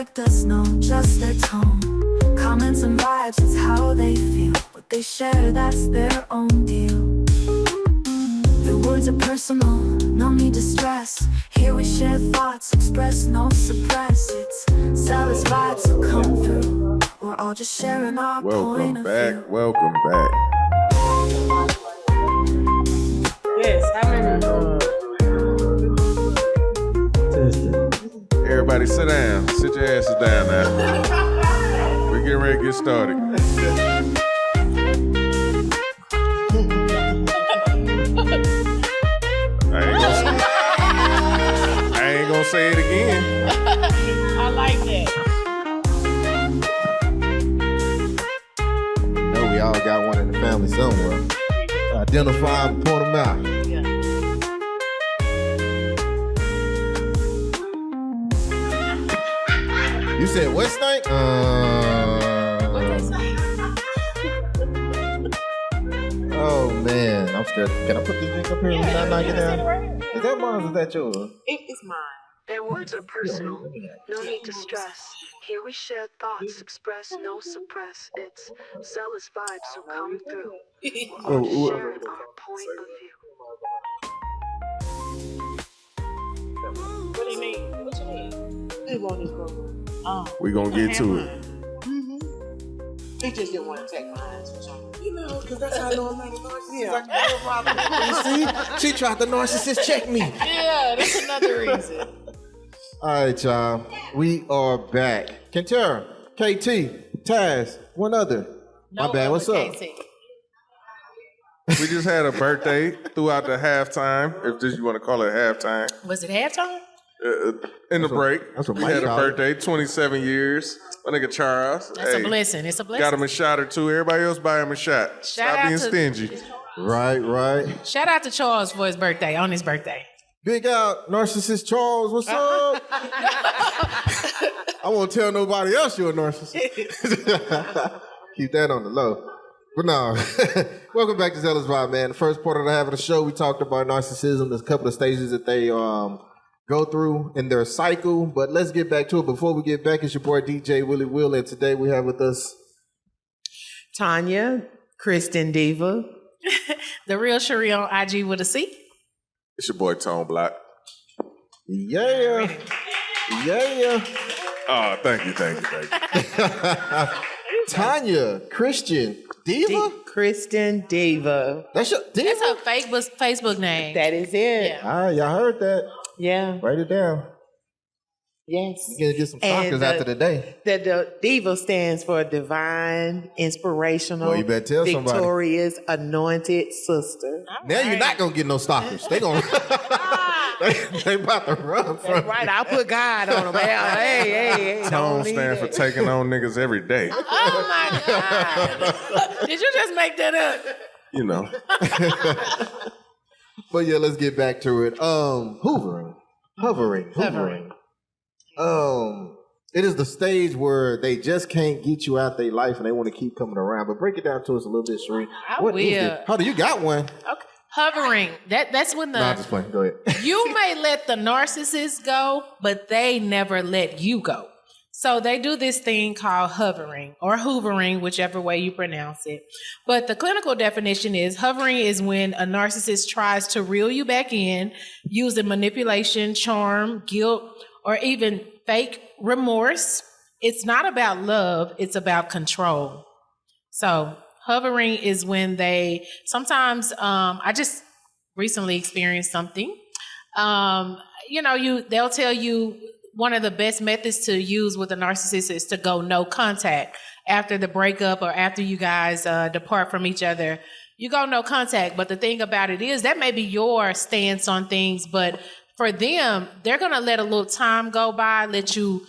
expect us, no, just their tone. Comments and vibes, it's how they feel. What they share, that's their own deal. The words are personal, no need to stress. Here we share thoughts, express, no suppress. It's zealous vibes, so come through. We're all just sharing our point of view. Welcome back. Yes, how many? Everybody sit down. Sit your asses down now. We're getting ready to get started. I ain't gonna say it again. I like that. know we all got one in the family somewhere. Identify and point them out. Yeah. You said what snake? Oh man, I'm scared. Can I put this drink up here and not get down? Is that mine or is that yours? It's mine. Their words are personal, no need to stress. Here we share thoughts, express, no suppress. It's zealous vibes, so come through. We're all sharing our point of view. What do you mean? What you mean? Who want this program? Oh. We're gonna get to it. They just didn't want to take mine for some reason. You know, because that's how I know I'm not a narcissist. Yeah. You see? She tried to narcissist check me. Yeah, that's another reason. All right, y'all. We are back. Kentara, KT, Taz, one other. My bad. What's up? We just had a birthday throughout the halftime, if this you want to call it halftime. Was it halftime? In the break, that's what we Mike had a called it. birthday, 27 years. My nigga Charles. That's a blessing. It's a blessing. Got him a shot or two. Everybody else buy him a shot. Stop being stingy. Right. Shout out to Charles for his birthday, on his birthday. Big out, narcissist Charles, what's up? I won't tell nobody else you're a narcissist. Keep that on the low. But no, welcome back to Zealous Vibes, man. The first part of the half of the show, we talked about narcissism. There's a couple of stages that they go through in their cycle. But let's get back to it. Before we get back, it's your boy DJ Willie Will, and today we have with us Tanya, Kristen Diva. The real Cherie on IG with a C. It's your boy Tone Block. Yeah. Oh, thank you. Tanya, Christian, Diva? Kristen Diva. That's your Diva? That's her Facebook name. That is it. Yeah. All right, y'all heard that. Yeah. Write it down. Yes. You're gonna get some stalkers after the day. The Diva stands for divine, inspirational, Well, you better tell somebody. victorious, anointed sister. Now you're not gonna get no stalkers. They gonna they about to run from That's right. I'll put God on them. Hey. Tone don't need stand for it. taking on niggas every day. Oh my God. Did you just make that up? You know. But yeah, let's get back to it. Hovering. It is the stage where they just can't get you out their life and they want to keep coming around. But break it down to us a little bit, Sheree. What is it? How do you got one? Okay. Hovering. That's when No, I'm just playing. Go ahead. you may let the narcissist go, but they never let you go. So they do this thing called hovering or hoovering, whichever way you pronounce it. But the clinical definition is hovering is when a narcissist tries to reel you back in using manipulation, charm, guilt, or even fake remorse. It's not about love, it's about control. So hovering is when they sometimes I just recently experienced something. They'll tell you one of the best methods to use with a narcissist is to go no contact after the breakup or after you guys depart from each other. You go no contact. But the thing about it is that may be your stance on things, but for them, they're going to let a little time go by, let you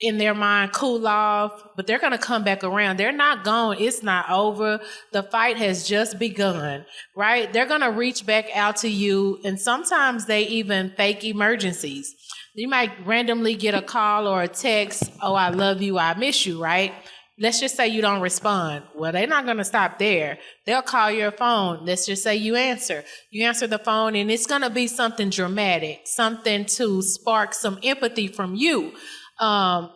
in their mind cool off, but they're going to come back around. They're not gone. It's not over. The fight has just begun, right? They're going to reach back out to you. And sometimes they even fake emergencies. You might randomly get a call or a text. Oh, I love you. I miss you, right? Let's just say you don't respond. Well, they're not going to stop there. They'll call your phone. Let's just say you answer. You answer the phone and it's going to be something dramatic, something to spark some empathy from you.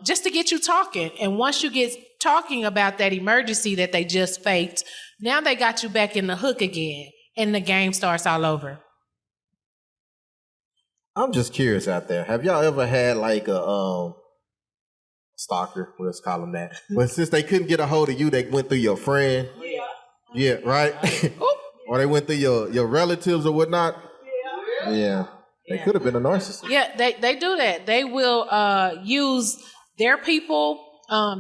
just to get you talking. And once you get talking about that emergency that they just faked, now they got you back in the hook again, and the game starts all over. I'm just curious out there. Have y'all ever had like a stalker? Let's call them that. But since they couldn't get a hold of you, they went through your friend. Yeah, right. Or they went through your relatives or whatnot. Yeah. They could have been a narcissist. Yeah, they do that. They will use their people,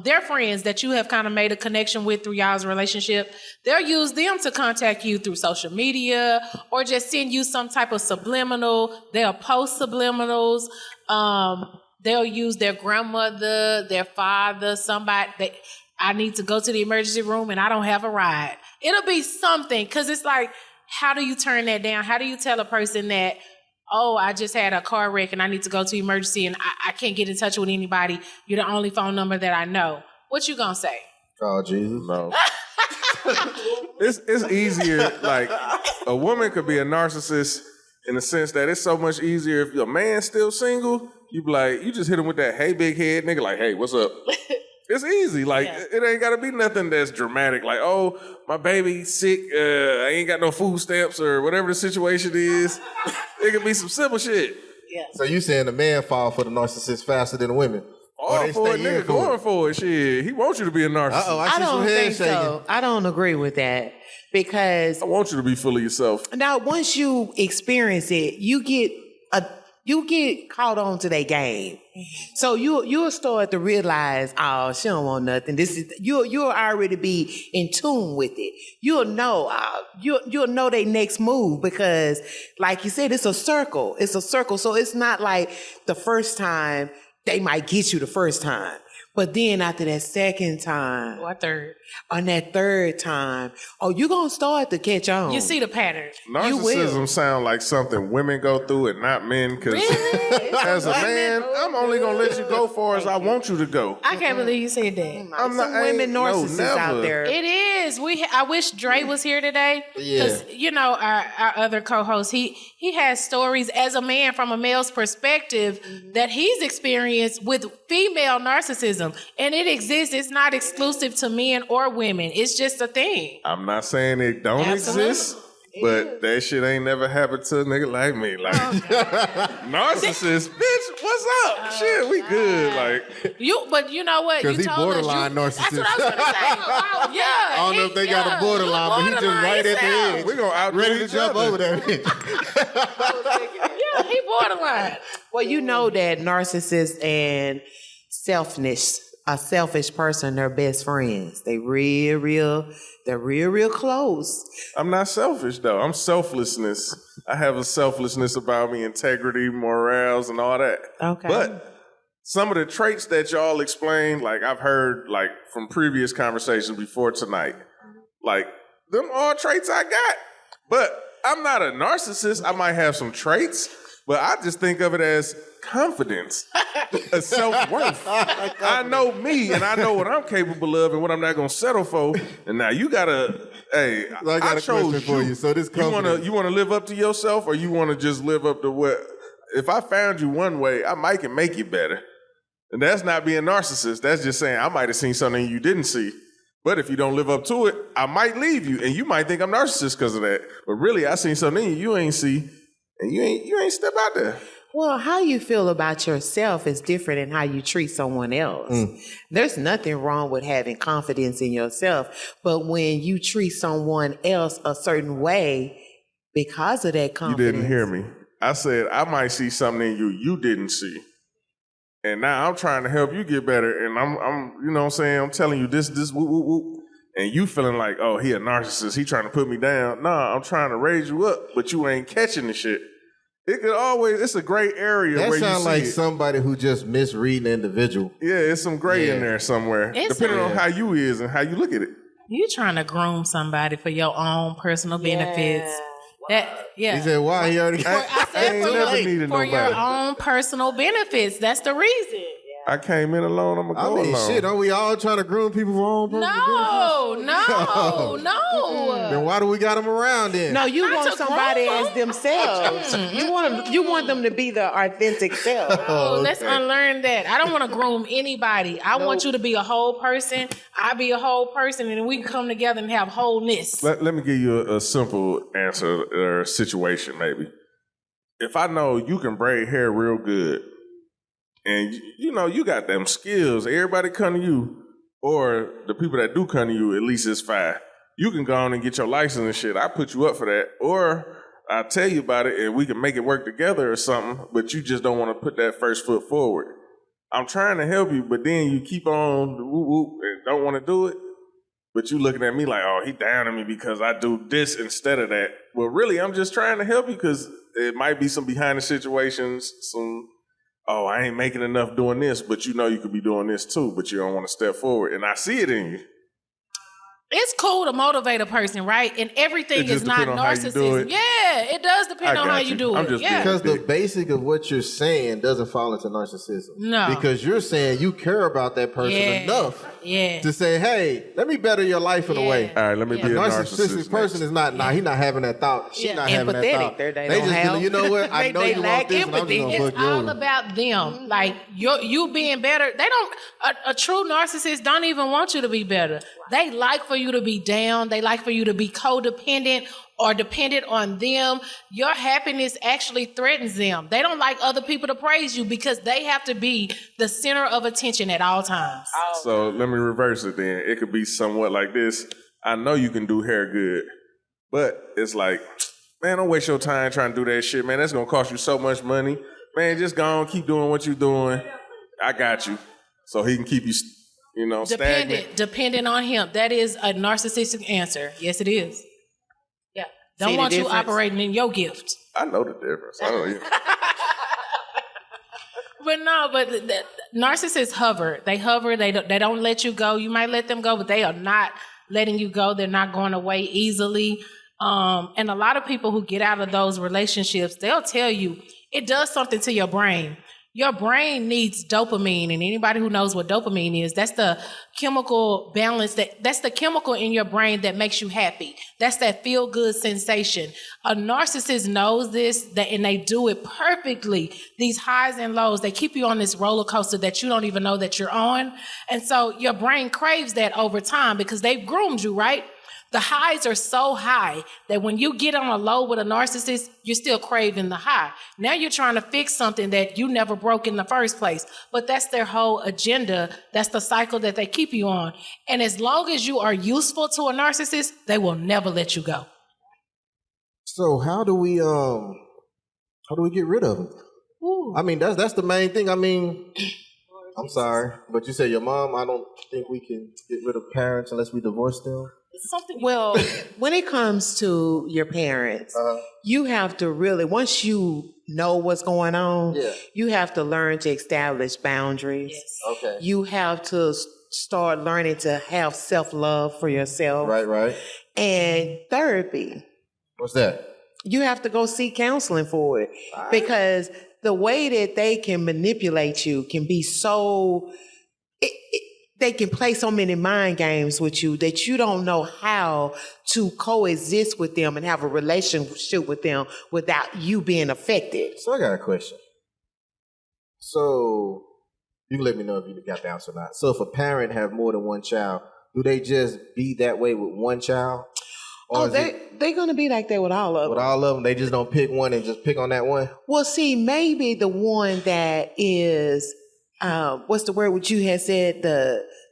their friends that you have kind of made a connection with through y'all's relationship. They'll use them to contact you through social media or just send you some type of subliminal. They'll post subliminals. They'll use their grandmother, their father, somebody. I need to go to the emergency room and I don't have a ride. It'll be something, because it's like, how do you turn that down? How do you tell a person that, oh, I just had a car wreck and I need to go to emergency and I can't get in touch with anybody. You're the only phone number that I know. What you gonna say? Oh, Jesus. No. It's easier. Like, a woman could be a narcissist in the sense that it's so much easier if your man's still single. You be like, you just hit him with that, hey, big head, nigga, like, hey, what's up? It's easy. Like, it ain't got to be nothing that's dramatic. Like, oh, my baby's sick. I ain't got no food stamps or whatever the situation is. It could be some simple shit. Yeah. So you saying the man fall for the narcissist faster than the women? All for it, nigga, going for it. Shit, he wants you to be a narcissist. I don't think so. I don't agree with that, because I want you to be full of yourself. now once you experience it, you get caught on to their game. So you'll start to realize, oh, she don't want nothing. This is you'll already be in tune with it. You'll know you'll know their next move, because, like you said, it's a circle. It's a circle. So it's not like the first time they might get you the first time, but then after that second time, Or third. on that third time, you're gonna start to catch on. You see the pattern. Narcissism sound like something women go through and not men, because as a man, I'm only going to let you go far as I want you to go. I can't believe you said that. I'm not women narcissists out there. It is. I wish Dre was here today, because our other co-host, he has stories as a man from a male's perspective that he's experienced with female narcissism, and it exists. It's not exclusive to men or women. It's just a thing. I'm not saying it don't exist, but that shit ain't never happened to a nigga like me. Like, narcissist, bitch, what's up? Shit, we good. Like, but you know what? Because You he told us borderline narcissist. That's what I was gonna say. Yeah. I don't know if they got a borderline, but he just right at the edge. we gonna outdo Ready to each jump other. over that. Yeah, he borderline. Well, you know that narcissists and a selfish person, they're best friends. They're real close. I'm not selfish, though. I'm selflessness. I have a selflessness about me, integrity, morals, and all that. Okay. But some of the traits that y'all explained, like I've heard like from previous conversations before tonight, like them all traits I got. But I'm not a narcissist. I might have some traits, but I just think of it as confidence, a self-worth. I know me, and I know what I'm capable of and what I'm not going to settle for. And now you got to, hey, So I got a question for you. So this confidence. You want to live up to yourself, or you want to just live up to what? If I found you one way, I might can make you better. And that's not being narcissist. That's just saying I might have seen something you didn't see. But if you don't live up to it, I might leave you. And you might think I'm narcissist because of that. But really, I seen something you ain't see. And you ain't step out there. Well, how you feel about yourself is different than how you treat someone else. There's nothing wrong with having confidence in yourself, but when you treat someone else a certain way because of that confidence. You didn't hear me. I said I might see something in you didn't see. And now I'm trying to help you get better, and I'm you know what I'm saying, I'm telling you this whoop, whoop, whoop. And you feeling like, oh, he a narcissist, he trying to put me down. Nah, I'm trying to raise you up, but you ain't catching the shit. It's a gray area That where you sounds see like it. somebody who just misreading an individual. Yeah, it's some gray in there somewhere, depending on how you is and how you look at it. You trying to groom somebody for your own personal benefits. He said, why? He already got I said ain't never needed for your nobody. own personal benefits. That's the reason. I came in alone. I'm gonna go alone. Shit, aren't we all trying to groom people for our own purpose? No. Then why do we got them around then? No, you Not want to somebody groom as themselves. You want them to be their authentic self. Oh, let's unlearn that. I don't want to groom anybody. I want you to be a whole person. I be a whole person, and we can come together and have wholeness. Let me give you a simple answer or situation, maybe. If I know you can braid hair real good, and you know you got them skills, everybody come to you, or the people that do come to you, at least it's fine. You can go on and get your license and shit. I put you up for that, or I tell you about it and we can make it work together or something. But you just don't want to put that first foot forward. I'm trying to help you, but then you keep on whoop whoop and don't want to do it. But you looking at me like, oh, he down on me because I do this instead of that. Well, really, I'm just trying to help you because it might be some behind the situations, some. Oh, I ain't making enough doing this, but you know you could be doing this too, but you don't want to step forward. And I see it in you. It's cool to motivate a person, right? And everything is not narcissism. Yeah, it does depend on how you do it. Because the basic of what you're saying doesn't fall into narcissism. No. Because you're saying you care about that person enough to say, hey, let me better your life in a way. All right, let me be a narcissistic person is not, he's not having that thought. She's not having that thought. They just have. you know what? I know you want this, and I'm just going to fuck you It's all over. about them. Like, you being better. They don't, a true narcissist don't even want you to be better. They like for you to be down. They like for you to be codependent or dependent on them. Your happiness actually threatens them. They don't like other people to praise you because they have to be the center of attention at all times. So let me reverse it then. It could be somewhat like this. I know you can do hair good, but it's like, man, don't waste your time trying to do that shit, man. That's going to cost you so much money. Man, just go on, keep doing what you're doing. I got you. So he can keep you, stagnant. Dependent on him. That is a narcissistic answer. Yes, it is. Yeah. Don't want you operating in your gift. I know the difference. I don't even. But narcissists hover. They hover. They don't let you go. You might let them go, but they are not letting you go. They're not going away easily. And a lot of people who get out of those relationships, they'll tell you it does something to your brain. Your brain needs dopamine, and anybody who knows what dopamine is, that's the chemical balance, that's the chemical in your brain that makes you happy. That's that feel-good sensation. A narcissist knows this, and they do it perfectly. These highs and lows, they keep you on this roller coaster that you don't even know that you're on. And so your brain craves that over time because they've groomed you, right? The highs are so high that when you get on a low with a narcissist, you're still craving the high. Now you're trying to fix something that you never broke in the first place. But that's their whole agenda. That's the cycle that they keep you on. And as long as you are useful to a narcissist, they will never let you go. So how do we get rid of them? Ooh. I mean, that's the main thing. I mean, I'm sorry, but you say your mom, I don't think we can get rid of parents unless we divorce them. Well, when it comes to your parents, you have to really, once you know what's going on, you have to learn to establish boundaries. Yes. Okay. You have to start learning to have self-love for yourself. Right. And therapy. What's that? You have to go seek counseling for it. Because the way that they can manipulate you can be so... They can play so many mind games with you that you don't know how to coexist with them and have a relationship with them without you being affected. So I got a question. So you can let me know if you got the answer or not. So if a parent have more than one child, do they just be that way with one child? Or they're going to be like that with all of them. With all of them, they just don't pick one and just pick on that one? Well, see, maybe the one that is, what's the word which you had said,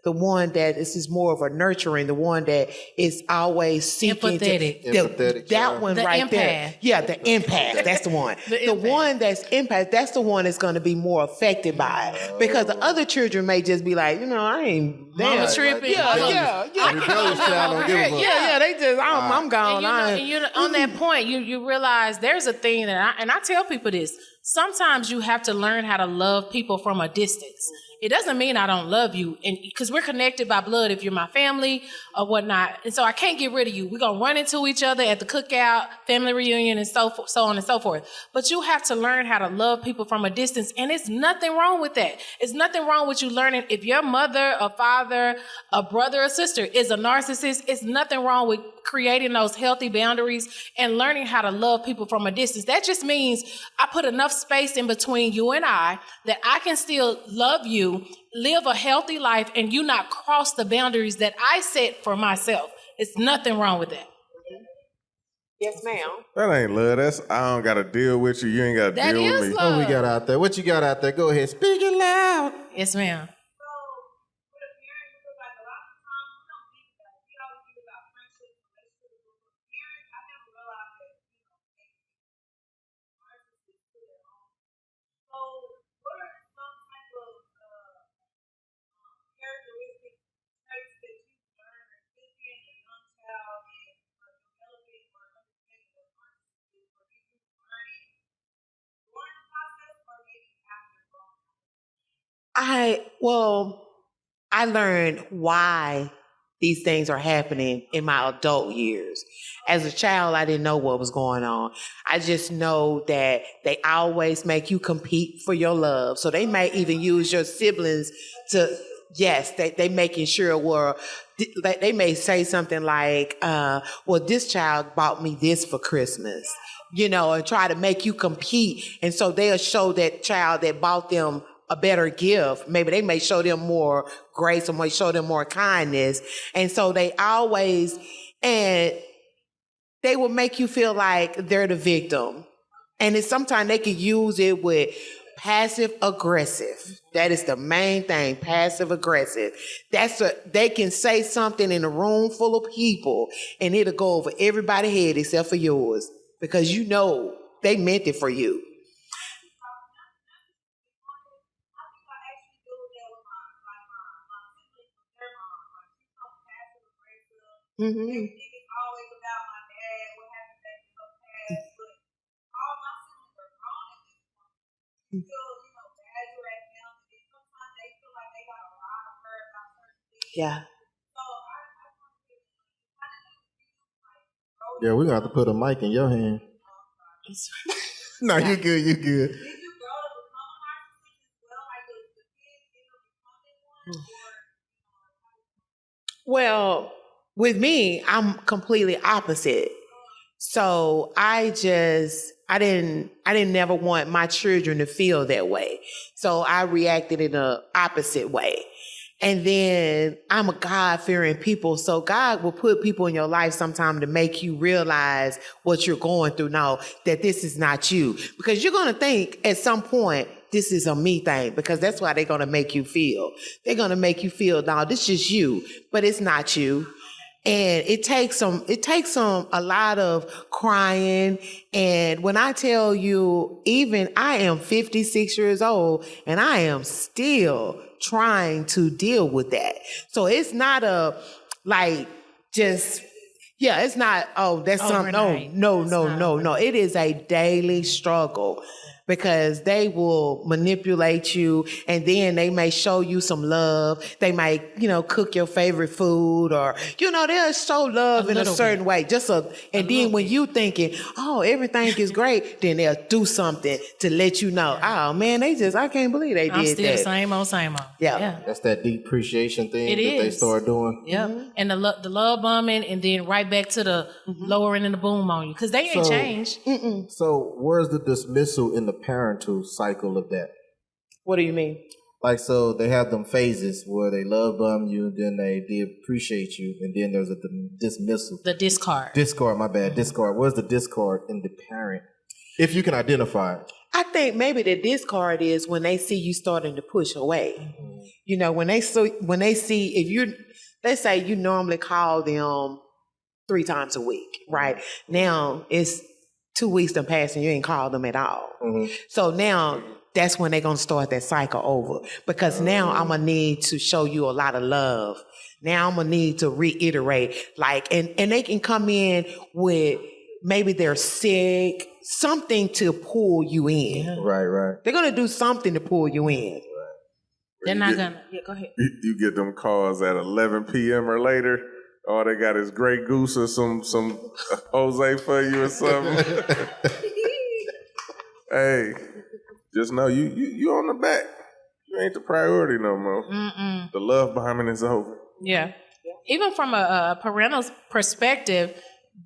the one that is more of a nurturing, the one that is always seeking empathetic. That one right empath. there. Yeah, the empath. That's the one. the one that's empath, that's the one that's going to be more affected by it. Because the other children may just be like, I ain't there. Mama tripping. Yeah. Rebellious child don't give a fuck. Yeah, they just, I'm gone. And on that point, you realize there's a thing that I tell people this. Sometimes you have to learn how to love people from a distance. it doesn't mean I don't love you. And because we're connected by blood if you're my family or whatnot. And so I can't get rid of you. We're going to run into each other at the cookout, family reunion, and so on and so forth. But you have to learn how to love people from a distance. And it's nothing wrong with that. It's nothing wrong with you learning if your mother, a father, a brother, or sister is a narcissist. It's nothing wrong with creating those healthy boundaries and learning how to love people from a distance. That just means I put enough space in between you and I that I can still love you, live a healthy life, and you not cross the boundaries that I set for myself. It's nothing wrong with that. Yes, ma'am. That ain't love. That's I don't gotta deal with you. You ain't gotta That deal with is me. love. What we got out there? What you got out there? Go ahead. Speak it loud. Yes, ma'am. I learned why these things are happening in my adult years. As a child, I didn't know what was going on. I just know that they always make you compete for your love. So they may even use your siblings to, yes, they making sure, well, they may say something like, well, this child bought me this for Christmas, and try to make you compete. And so they'll show that child that bought them a better gift. Maybe they may show them more grace or may show them more kindness. And so they always, and they will make you feel like they're the victim. And it's sometimes they can use it with passive aggressive. That is the main thing, passive aggressive. They can say something in a room full of people and it'll go over everybody's head except for yours because they meant it for you. Mm-hmm. Everything is always about my dad, what happened back in the past, but all my siblings are grown at this point. Still, badger at them, and sometimes they feel like they got a lot of hurt about certain things. Yeah. So I want to kind of Yeah, we're gonna have to put a mic in your hand. No, you good, you good. Did you grow to become a narcissist as well? Like the kids end up becoming one? Well, with me, I'm completely opposite. So I didn't never want my children to feel that way. So I reacted in the opposite way. And then I'm a God-fearing people. So God will put people in your life sometime to make you realize what you're going through now, that this is not you. Because you're going to think at some point, this is a me thing, because that's why they're going to make you feel. They're going to make you feel, no, this is you, but it's not you. And it takes a lot of crying. And when I tell you, even I am 56 years old and I am still trying to deal with that. So it's not it's not, oh, that's something. No. It is a daily struggle. Because they will manipulate you and then they may show you some love. They might, cook your favorite food or, they'll show love in a certain way. Then when you thinking, oh, everything is great, then they'll do something to let you know, oh man, I can't believe they did that. I'm still the same old. Yeah. That's that depreciation thing they start doing. Yeah. Mm-hmm. And the love bombing and then right back to the lowering and the boom on you. Because they ain't changed. Mm-mm. So where's the dismissal in the parental cycle of that? What do you mean? Like, so they have them phases where they love bomb you, then they appreciate you, and then there's a dismissal. The discard. Discard, my bad. Discard. Where's the discard in the parent? If you can identify it. I think maybe the discard is when they see you starting to push away. Mm-hmm. When they see if you, let's say you normally call them 3 times a week, right? Now it's 2 weeks done passed and you ain't called them at all. Mm-hmm. So now that's when they're going to start that cycle over. Because now I'm going to need to show you a lot of love. Now I'm going to need to reiterate. And they can come in with maybe they're sick, something to pull you in. Right. They're going to do something to pull you in. They're not gonna. Yeah, go ahead. You get them calls at 11 p.m. or later. All they got is Grey Goose or some Jose for you or something. Hey, just know you on the back. You ain't the priority no more. Mm-mm. The love bombing is over. Yeah. Even from a parental perspective,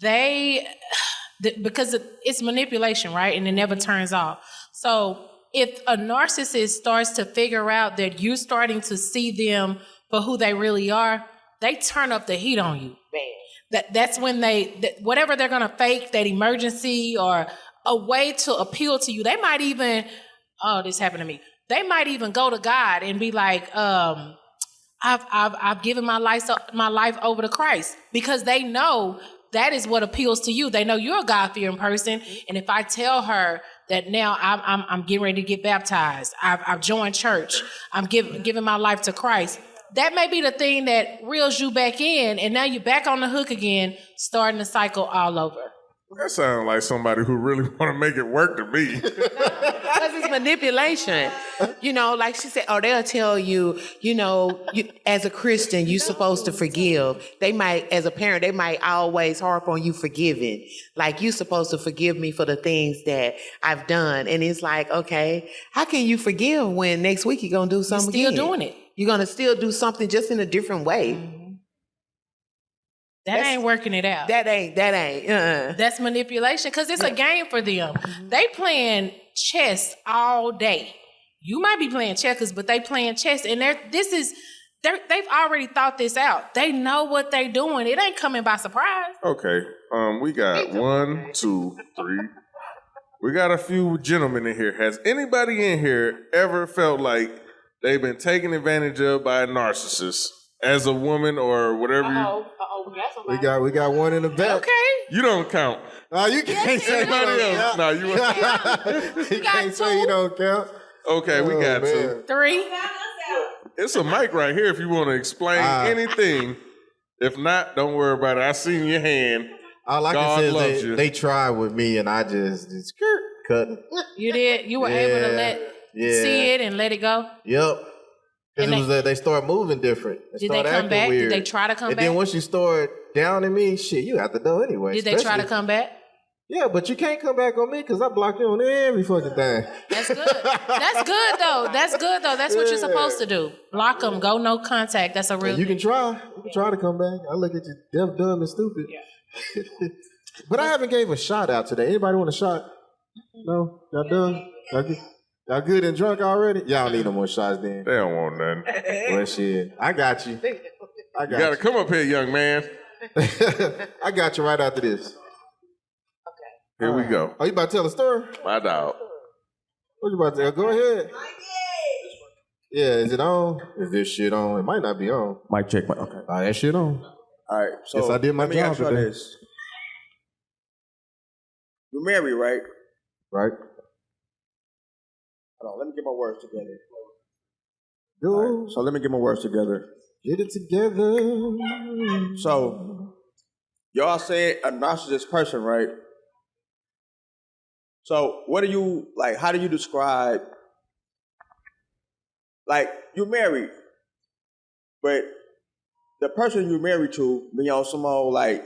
because it's manipulation, right? And it never turns off. So if a narcissist starts to figure out that you're starting to see them for who they really are, they turn up the heat on you. That's when whatever they're going to fake, that emergency or a way to appeal to you. They might even, this happened to me. They might even go to God and be like, I've given my life over to Christ, because they know that is what appeals to you. They know you're a God-fearing person, and if I tell her that now I'm getting ready to get baptized, I've joined church, I'm giving my life to Christ, that may be the thing that reels you back in, and now you're back on the hook again, starting the cycle all over. That sounds like somebody who really want to make it work to me. Because it's manipulation. Like she said, they'll tell you, as a Christian, you're supposed to forgive. They might, as a parent, they might always harp on you forgiving. Like, you're supposed to forgive me for the things that I've done. And it's like, okay, how can you forgive when next week you're going to do something You're again? still doing it. You're going to still do something just in a different way. Mm-hmm. That ain't working it out. That ain't. That's manipulation, because it's a game for them. They playing chess all day. You might be playing checkers, but they playing chess, and they've already thought this out. They know what they're doing. It ain't coming by surprise. Okay, we got 1, 2, 3. We got a few gentlemen in here. Has anybody in here ever felt like they've been taken advantage of by a narcissist as a woman or whatever? We got one in the back. Okay. You don't count. You can't say Anybody else? No, you. You can't say you don't count. Okay, we got man. 2. 3. It's a mic right here if you want to explain anything. If not, don't worry about it. I seen your hand. All I God can say loves is you. they tried with me, and I just cut. You did. You were able to see it and let it go. Yep. Because they start moving different. Did they come back? Weird. Did they try to come and back? And then once you start downing me, shit, you have to know anyway. Did they try to come back? Yeah, but you can't come back on me because I blocked you on every fucking thing. That's good. That's good, though. That's what you're supposed to do. Block them. Go no contact. That's a real You can try. You can try to come back. I look at you deaf, dumb, and stupid. Yeah. But I haven't gave a shot out today. Anybody want a shot? No? Y'all done? Y'all good and drunk already? Y'all need no more shots then. They don't want nothing. Well, shit. I got you. You gotta come up here, young man. I got you right after this. Here we go. Oh, you about to tell a story? My dog. What you about to tell? Go ahead. Yeah, is it on? Is this shit on? It might not be on. Mic check. Okay. That shit on. All right. So Yes, I did my let me job ask you today. this. You're married, right? Right? Hold on. Let me get my words together. Go. All right, so let me get my words together. Get it together. So y'all say a narcissist person, right? So what do you like? How do you describe? Like, you're married, but the person you're married to be on some old like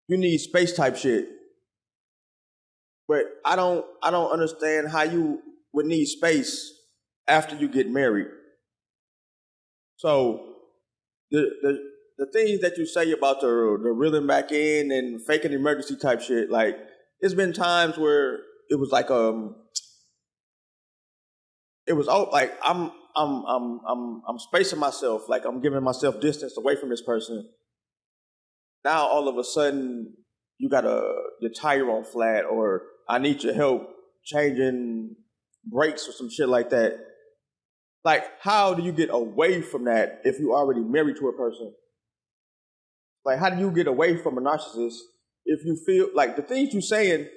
you need space type shit. But I don't understand how you would need space after you get married. So the things that you say about the reeling back in and faking emergency type shit, like, it's been times where it was like it was like I'm spacing myself, like I'm giving myself distance away from this person. Now all of a sudden you got your tire on flat, or I need your help changing brakes or some shit like that. Like, how do you get away from that if you already married to a person? Like, how do you get away from a narcissist if you feel like the things you're saying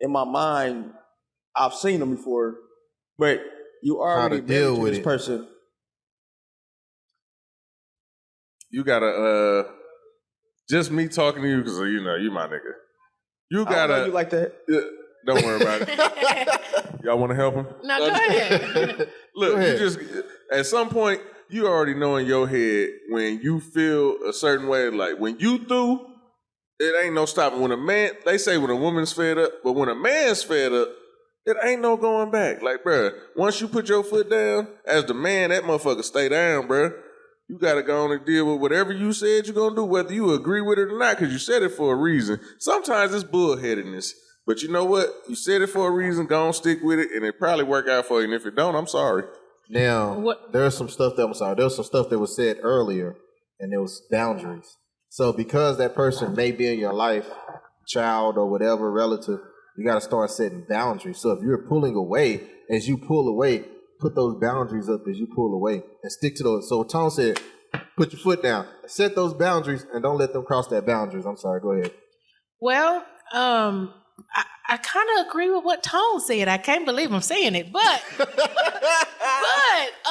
in my mind, I've seen them before, but you already married to this person. You gotta just me talking to you because you know you my nigga. You gotta you like that. Don't worry about it. Y'all want to help him? No, go ahead. Look, Go ahead. you just at some point you already know in your head when you feel a certain way. Like when you through, it ain't no stopping. When a man, they say when a woman's fed up, but when a man's fed up, it ain't no going back. Like, bruh, once you put your foot down, as the man, that motherfucker stay down, bruh. You gotta go on and deal with whatever you said you're gonna do, whether you agree with it or not, because you said it for a reason. Sometimes it's bullheadedness. But you know what? You said it for a reason, go on, stick with it, and it probably work out for you. And if it don't, I'm sorry. Now, there's some stuff that was said earlier, and there was boundaries. So because that person may be in your life, child or whatever relative, you got to start setting boundaries. So if you're pulling away, as you pull away, put those boundaries up as you pull away and stick to those. So Tone said, put your foot down, set those boundaries, and don't let them cross that boundaries. I'm sorry, go ahead. Well, I kind of agree with what Tone said. I can't believe I'm saying it, but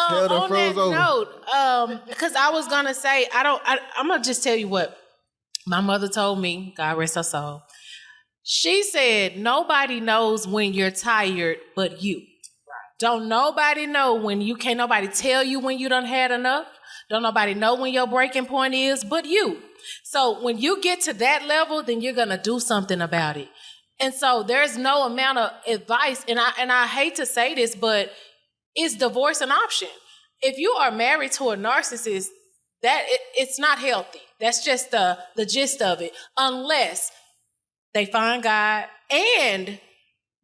on that note, because I was gonna say I'm gonna just tell you what my mother told me. God rest her soul. She said nobody knows when you're tired but you. Don't nobody know when you can't nobody tell you when you done had enough. Don't nobody know when your breaking point is but you. So when you get to that level, then you're gonna do something about it. And so there's no amount of advice, and I hate to say this, but is divorce an option? If you are married to a narcissist, it's not healthy. That's just the gist of it. Unless they find God and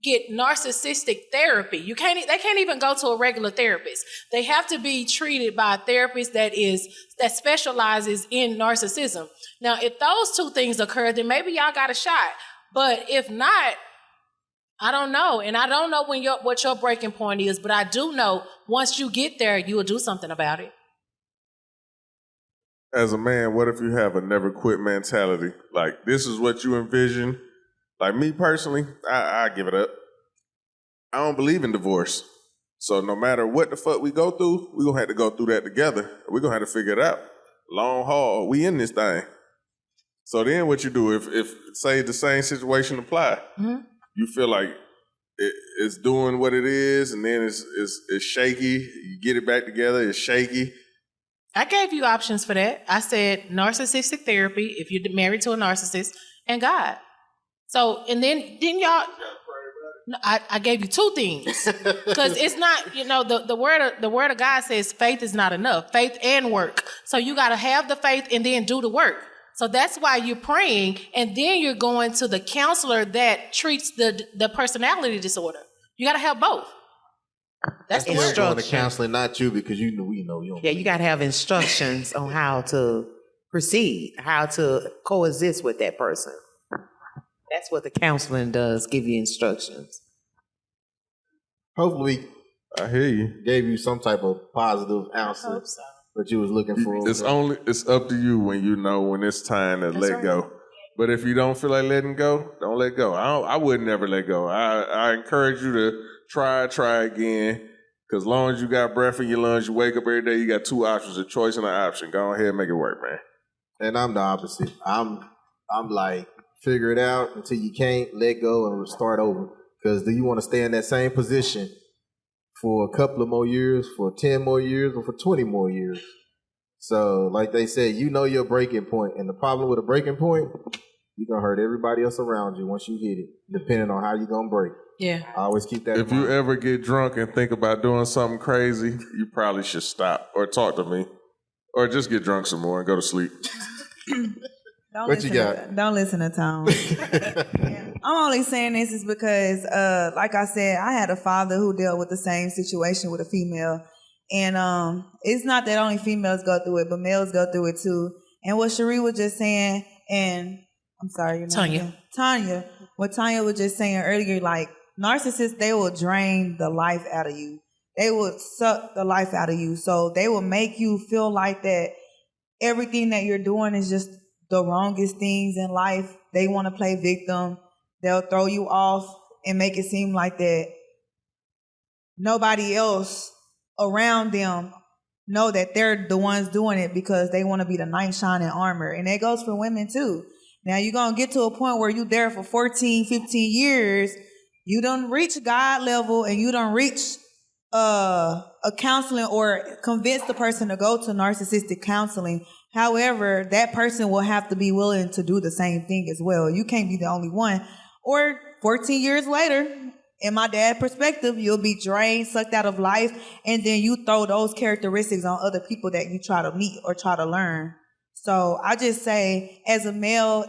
get narcissistic therapy. They can't even go to a regular therapist. They have to be treated by a therapist that specializes in narcissism. Now, if those two things occur, then maybe y'all got a shot. But if not, I don't know. And I don't know what your breaking point is, but I do know once you get there, you will do something about it. As a man, what if you have a never quit mentality? Like, this is what you envision. Like me personally, I give it up. I don't believe in divorce. So no matter what the fuck we go through, we're going to have to go through that together. We're going to have to figure it out. Long haul, we in this thing. So then what you do, if say the same situation apply, you feel like it's doing what it is, and then it's shaky. You get it back together, it's shaky. I gave you options for that. I said narcissistic therapy, if you're married to a narcissist, and God. So, and then y'all, I gave you two things. Because it's not, the word of God says faith is not enough. Faith and work. So you got to have the faith and then do the work. So that's why you're praying, and then you're going to the counselor that treats the personality disorder. You got to have both. That's the You're word. going to counseling, not you, because we know you don't. Yeah, you got to have instructions on how to proceed, how to coexist with that person. That's what the counseling does, give you instructions. Hopefully, I hear you. Gave you some type of positive answer that you was looking for. It's up to you when you know when it's time to let go. But if you don't feel like letting go, don't let go. I would never let go. I encourage you to try again. Because as long as you got breath in your lungs, you wake up every day, you got two options, a choice and an option. Go ahead and make it work, man. And I'm the opposite. I'm like, figure it out until you can't, let go and start over. Because do you want to stay in that same position for a couple of more years, for 10 more years, or for 20 more years? So, like they said, you know your breaking point. And the problem with a breaking point, you're going to hurt everybody else around you once you hit it, depending on how you're going to break. Yeah. I always keep that in If mind. you ever get drunk and think about doing something crazy, you probably should stop or talk to me. Or just get drunk some more and go to sleep. What you got? Don't listen to Tom. I'm only saying this is because, like I said, I had a father who dealt with the same situation with a female. And it's not that only females go through it, but males go through it too. And what Cherie was just saying, and I'm sorry, your name? Tanya. What Tanya was just saying earlier, like narcissists, they will drain the life out of you. They will suck the life out of you. So they will make you feel like that everything that you're doing is just the wrongest things in life. They want to play victim. They'll throw you off and make it seem like that nobody else around them know that they're the ones doing it because they want to be the knight shining armor. And that goes for women too. Now you're going to get to a point where you're there for 14, 15 years You don't reach God level and you don't reach a counseling or convince the person to go to narcissistic counseling. However, that person will have to be willing to do the same thing as well. You can't be the only one. Or 14 years later, in my dad's perspective, you'll be drained, sucked out of life, and then you throw those characteristics on other people that you try to meet or try to learn. So I just say, as a male,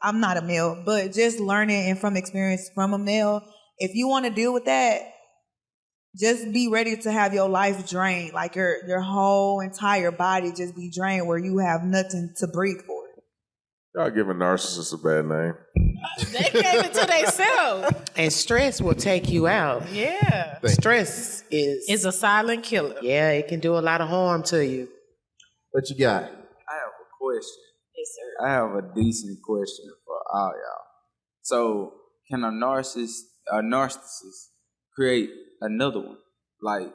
I'm not a male, but just learning and from experience from a male, if you want to deal with that, just be ready to have your life drained, like your whole entire body just be drained where you have nothing to breathe for. Y'all giving narcissists a bad name. They gave it to themselves. And stress will take you out. Yeah. Stress is It's a silent killer. yeah, it can do a lot of harm to you. What you got? I have a question. Yes, sir. I have a decent question for all y'all. So, can a narcissist create another one? Like,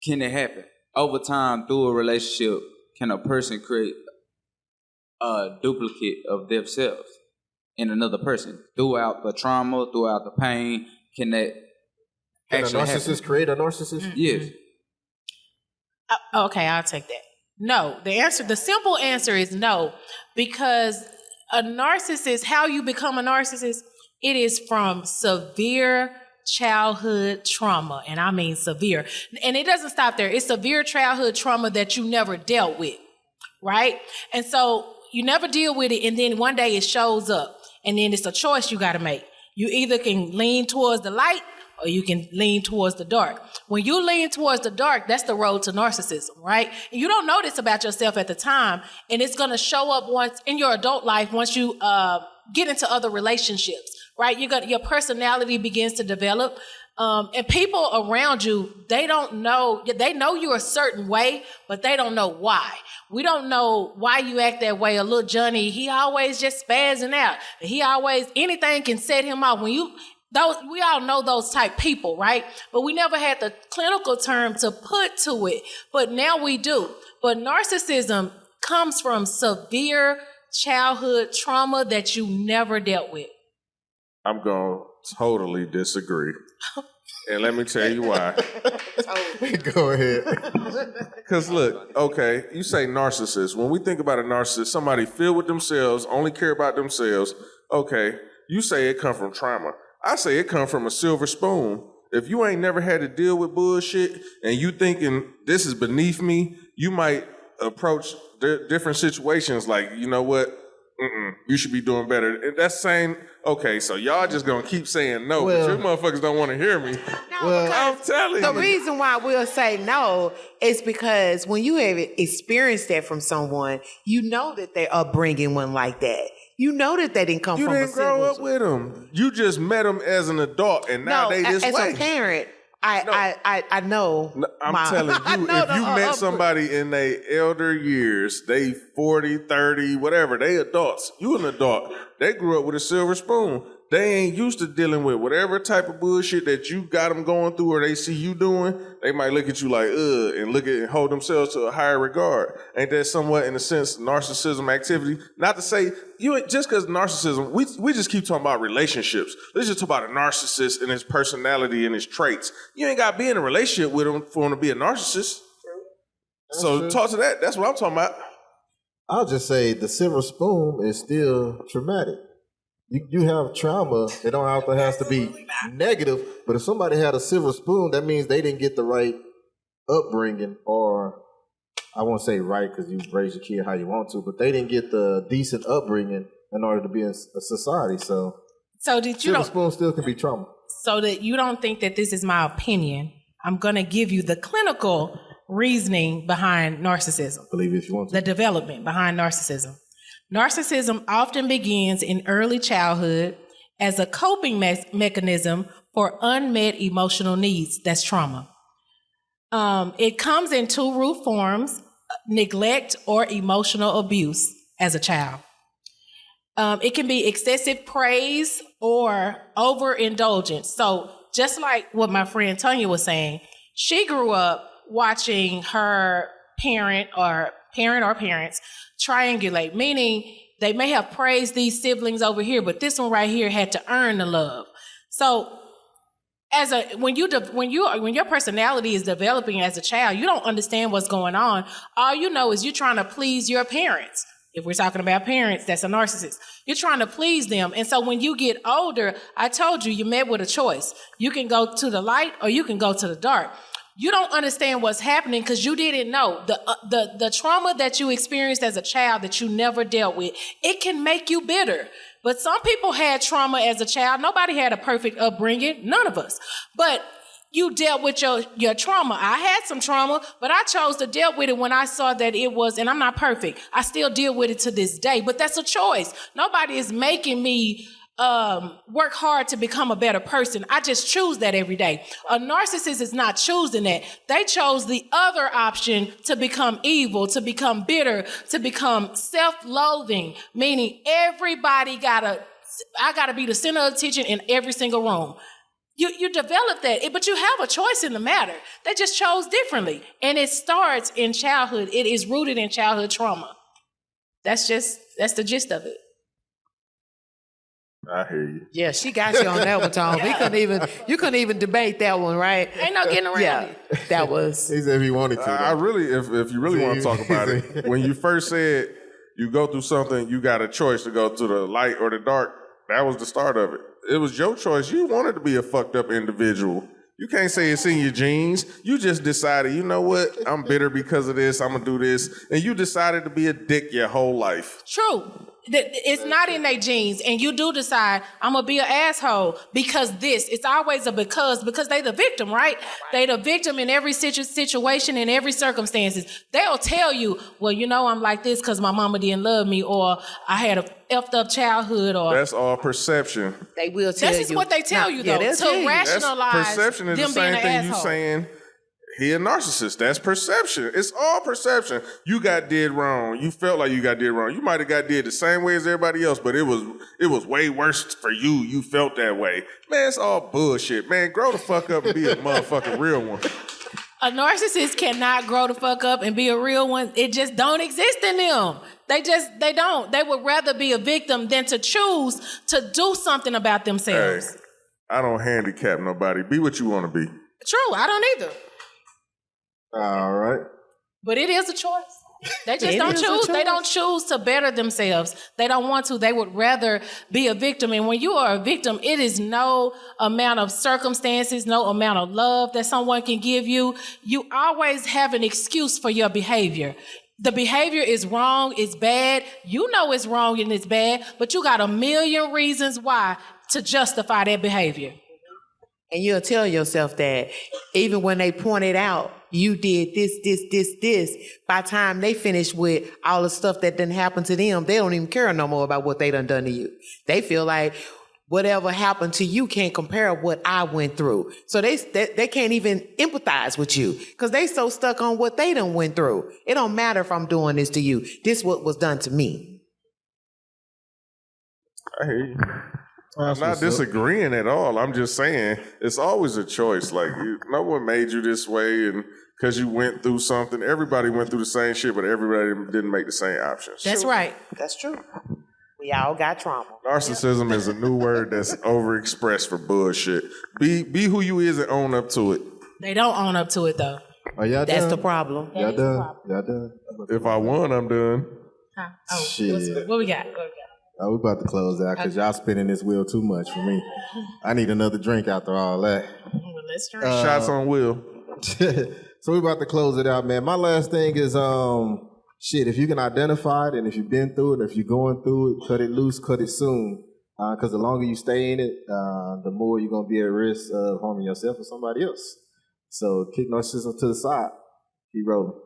can it happen? Over time, through a relationship, can a person create a duplicate of themselves in another person? Throughout the trauma, throughout the pain, can that Can a actually narcissist happen? create a narcissist? Yes. Okay, I'll take that. No. The simple answer is no, because a narcissist, how you become a narcissist, it is from severe childhood trauma, and I mean severe. And it doesn't stop there. It's severe childhood trauma that you never dealt with, right? And so you never deal with it, and then one day it shows up, and then it's a choice you got to make. You either can lean towards the light or you can lean towards the dark. When you lean towards the dark, that's the road to narcissism, right? And you don't know this about yourself at the time, and it's going to show up once in your adult life once you get into other relationships, right? Your personality begins to develop, and people around you, they know you're a certain way, but they don't know why. We don't know why you act that way. A little Johnny, he always just spazzing out. Anything can set him off. We all know those type people, right? But we never had the clinical term to put to it. But now we do. But narcissism comes from severe childhood trauma that you never dealt with. I'm going to totally disagree. And let me tell you why. Go ahead. Because look, okay, you say narcissist. When we think about a narcissist, somebody filled with themselves, only care about themselves. Okay, you say it come from trauma. I say it come from a silver spoon. If you ain't never had to deal with bullshit and you thinking this is beneath me, you might approach different situations like, you know what? You should be doing better. And that's saying, okay, so y'all just gonna keep saying no, but you motherfuckers don't want to hear me. I'm telling The you. reason why we'll say no is because when you have experienced that from someone, you know that their upbringing wasn't like that. You know that they didn't come You from didn't a grow up silver- with them. You just met them as an adult, and now they this as way. a parent, I know. No, I'm my- telling I you, know if you met somebody in their elder years, they 40, 30, whatever, they adults. You an adult. They grew up with a silver spoon. They ain't used to dealing with whatever type of bullshit that you got them going through or they see you doing. They might look at you like, and look at and hold themselves to a higher regard. Ain't that somewhat, in a sense, narcissism activity? Not to say, just because narcissism, we just keep talking about relationships. Let's just talk about a narcissist and his personality and his traits. You ain't got to be in a relationship with him for him to be a narcissist. So talk to that. That's what I'm talking about. I'll just say the silver spoon is still traumatic. You have trauma. It don't have to be negative, but if somebody had a silver spoon, that means they didn't get the right upbringing, or I won't say right because you raise your kid how you want to, but they didn't get the decent upbringing in order to be in a society. So silver spoon still can be trauma. So that you don't think that this is my opinion, I'm going to give you the clinical reasoning behind narcissism. Believe it if you want to. The development behind narcissism. Narcissism often begins in early childhood as a coping mechanism for unmet emotional needs. That's trauma. It comes in two root forms: neglect or emotional abuse as a child. It can be excessive praise or overindulgence. So just like what my friend Tonya was saying, she grew up watching her parent or parents triangulate, meaning they may have praised these siblings over here, but this one right here had to earn the love. So when your personality is developing as a child, you don't understand what's going on. All you know is you're trying to please your parents. If we're talking about parents, that's a narcissist. You're trying to please them. And so when you get older, I told you, you're met with a choice. You can go to the light or you can go to the dark. You don't understand what's happening because you didn't know. The trauma that you experienced as a child that you never dealt with, it can make you bitter. But some people had trauma as a child. Nobody had a perfect upbringing. None of us. But you dealt with your trauma. I had some trauma, but I chose to deal with it when I saw that it was, and I'm not perfect. I still deal with it to this day, but that's a choice. Nobody is making me work hard to become a better person. I just choose that every day. A narcissist is not choosing that. They chose the other option to become evil, to become bitter, to become self-loathing, meaning I gotta be the center of attention in every single room. You develop that, but you have a choice in the matter. They just chose differently. And it starts in childhood. It is rooted in childhood trauma. That's the gist of it. I hear you. Yeah, she got you on that one, Tom. You couldn't even debate that one, right? Ain't no getting around it. That was. He said if he wanted to. I really, if you really want to talk about it, when you first said you go through something, you got a choice to go to the light or the dark. That was the start of it. It was your choice. You wanted to be a fucked up individual. You can't say it's in your genes. You just decided, you know what? I'm bitter because of this. I'm going to do this. And you decided to be a dick your whole life. True. It's not in their genes. And you do decide, I'm going to be an asshole because this. It's always a because they the victim, right? They the victim in every situation, in every circumstances. They'll tell you, well, you know, I'm like this because my mama didn't love me, or I had a effed up childhood, or that's all perception. They will tell you. This is what they tell you, though, to rationalize. That's perception is them the same being thing an you asshole. saying he a narcissist. That's perception. It's all perception. You got did wrong. You felt like you got did wrong. You might have got did the same way as everybody else, but it was way worse for you. You felt that way. Man, it's all bullshit. Man, grow the fuck up and be a motherfucking real one. A narcissist cannot grow the fuck up and be a real one. It just don't exist in them. They don't. They would rather be a victim than to choose to do something about themselves. Hey, I don't handicap nobody. Be what you want to be. True, I don't either. All right. But it is a choice. They just don't choose. They don't choose to better themselves. They don't want to. They would rather be a victim. And when you are a victim, it is no amount of circumstances, no amount of love that someone can give you. You always have an excuse for your behavior. The behavior is wrong, it's bad. You know it's wrong and it's bad, but you got a million reasons why to justify that behavior. And you'll tell yourself that even when they point it out, you did this. By the time they finish with all the stuff that didn't happen to them, they don't even care no more about what they done to you. They feel like whatever happened to you can't compare what I went through. So they can't even empathize with you because they so stuck on what they done went through. It don't matter if I'm doing this to you. This what was done to me. I hear you. I'm not disagreeing at all. I'm just saying it's always a choice. Like, no one made you this way, and because you went through something, everybody went through the same shit, but everybody didn't make the same options. That's right. That's true. We all got trauma. Narcissism is a new word that's overexpressed for bullshit. Be who you is and own up to it. They don't own up to it, though. Are y'all That's done? the problem. Y'all done? Y'all done? If I won, I'm done. Huh? Oh, Shit. what we got? Oh, we about to close out because y'all spinning this wheel too much for me. I need another drink after all that. Well, let's drink. Shots on Will. So we about to close it out, man. My last thing is, shit, if you can identify it and if you've been through it, and if you're going through it, cut it loose, cut it soon. Because the longer you stay in it, the more you're going to be at risk of harming yourself or somebody else. So kick narcissism to the side. Keep rolling.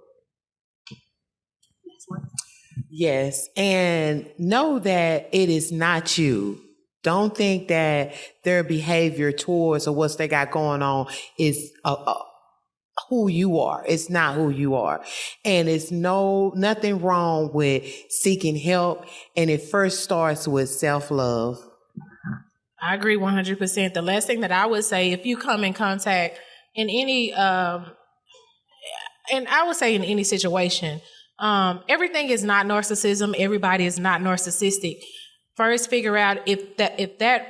Yes, and know that it is not you. Don't think that their behavior towards or what they got going on is who you are. It's not who you are. And it's nothing wrong with seeking help. And it first starts with self-love. I agree 100%. The last thing that I would say, if you come in contact in any, and I would say in any situation, everything is not narcissism. Everybody is not narcissistic. First, figure out if that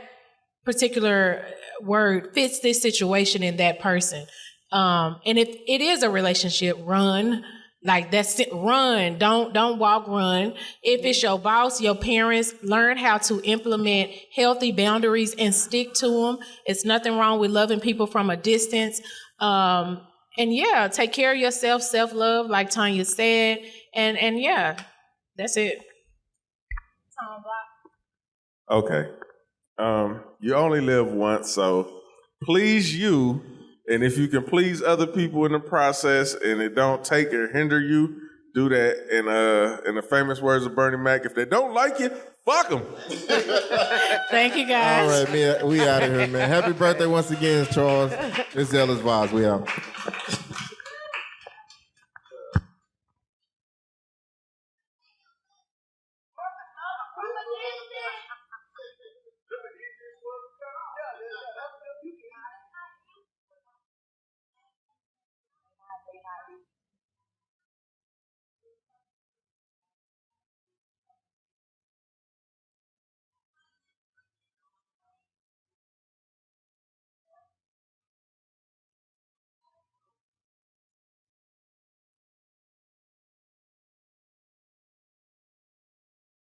particular word fits this situation in that person. And if it is a relationship, run. Like that's it. Run. Don't walk, run. If it's your boss, your parents, learn how to implement healthy boundaries and stick to them. It's nothing wrong with loving people from a distance. And yeah, take care of yourself, self-love, like Tanya said. And yeah, that's it. Okay. You only live once, so please you. And if you can please other people in the process and it don't take or hinder you, do that. And in the famous words of Bernie Mac, if they don't like you, fuck them. Thank you, guys. All right, man, we out of here, man. Happy birthday once again, Charles. It's Zealous Vibes. We out.